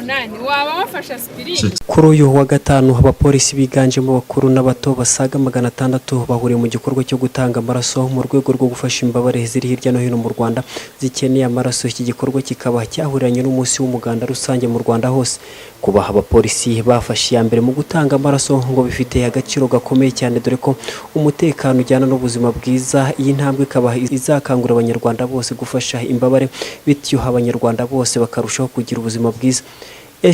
munani waba wafashe aspirine. Kuri uyu wa gatanu abapolisi biganjemo bakuru n'abato basaga 600 bahuriye mu gikorwa cyo gutanga amaraso mu rwego rwo gufasha imbabare ziri hirya no hino mu Rwanda zikeneye amaraso. Iki gikorwa kikaba cyahuriranye n'umunsi w'umuganda rusange mu Rwanda hose. Kuba abapolisi bafashe ya mbere mu gutanga amaraso ngo bifite agaciro gakomeye cyane, dore ko umutekano ujyana n'ubuzima bwiza. Iyi ntambwe ikaba izakangurira abanyarwanda bose gufasha imbabare, bityo abanyarwanda bose bakarushaho kugira ubuzima bwiza.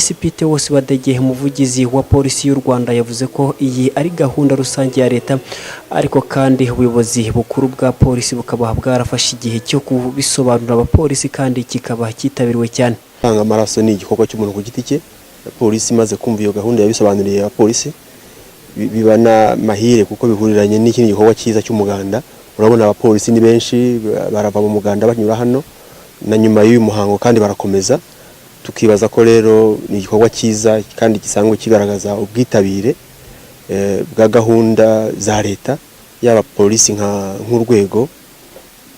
SP Theos Badege, umuvugizi wa polisi y'u Rwanda, yavuze ko iyi ari gahunda rusange ya leta, ariko kandi ubuyobozi bukuru bwa polisi bukaba bwarafashe igihe cyo kubisobanurira abapolisi kandi kikaba kitabiriwe cyane. Tanga amaraso ni igikorwa cy'umuntu ku giti cye. Polisi imaze kumva iyo gahunda yabisobanuriye abapolisi, bibana mahire kuko bihuriranye n'ikindi gikorwa cyiza cy'umuganda. Urabona abapolisi ni benshi barava mu muganda banyura hano, na nyuma y'uyu muhango kandi barakomeza. Tukibaza ko rero ni igikorwa cyiza kandi gisangwe kigaragaza ubwitabire bwa gahunda za leta, yaba polisi nk'urwego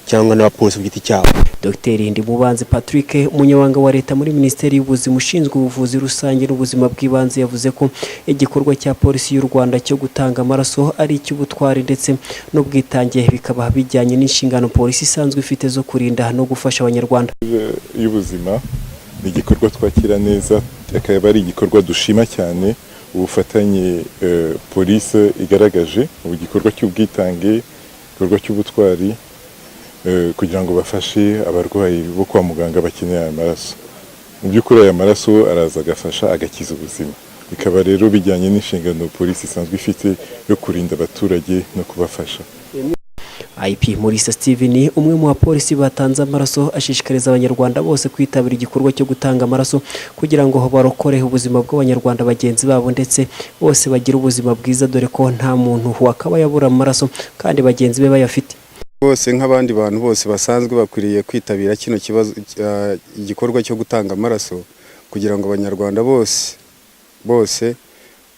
cyangwa n'abapolisi ku giti cyabo. Dr. Ndimubanzi Patrick, umunyamabanga wa leta muri Minisiteri y'Ubuzima ushinzwe ubuvuzi rusange n'ubuzima bw'ibanze, yavuze ko igikorwa cya polisi y'u Rwanda cyo gutanga amaraso ari icy'ubutwari ndetse n'ubwitange, bikaba bijyanye n'inshingano polisi isanzwe ifite zo kurinda no gufasha abanyarwanda. Y'ubuzima ni igikorwa twakira neza, akaba ari igikorwa dushima cyane ubufatanye polisi igaragaje mu gikorwa cy'ubwitange, igikorwa cy'ubutwari, kugira ngo bafashe abarwayi bo kwa muganga bakeneye amaraso. Mu by'ukuri aya maraso araza agafasha agakiza ubuzima, bikaba rero bijyanye n'inshingano polisi isanzwe ifite yo kurinda abaturage no kubafasha. IP Mulisa Steven, umwe mu bapolisi batanze amaraso, ashishikariza abanyarwanda bose kwitabira igikorwa cyo gutanga amaraso kugira ngo barokore ubuzima bw'abanyarwanda bagenzi babo ndetse bose bagira ubuzima bwiza, dore ko nta muntu wakaba yabura amaraso kandi bagenzi be bayafite. Bose nk'abandi bantu bose basanzwe bakwiriye kwitabira kino kibazo igikorwa cyo gutanga amaraso kugira ngo abanyarwanda bose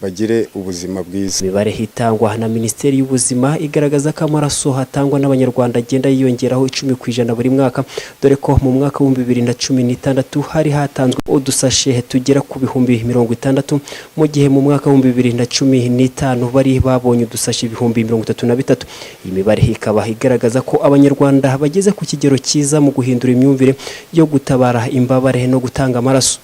bagire ubuzima bwiza. Imibare hitangwa na Minisiteri y'Ubuzima igaragaza ko amaraso hatangwa n'abanyarwanda agenda yiyongeraho 10% buri mwaka, dore ko mu mwaka wa 2016 hari hatanzwe udusashe tugera ku 60,000, mu gihe mu mwaka wa 2015 bari babonye udusashe 33,000. Iyi mibare ikaba igaragaza ko abanyarwanda bageze ku kigero cyiza mu guhindura imyumvire yo gutabara imbabare no gutanga amaraso.